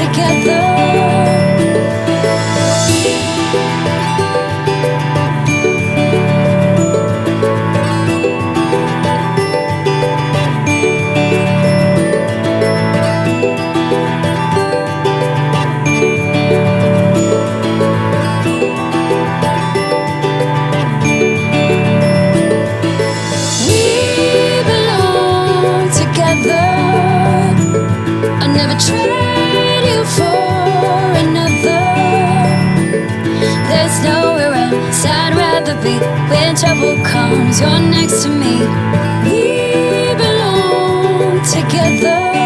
together. I never trade you for another. There's nowhere else I'd rather be. When trouble comes, you're next to me. We belong together.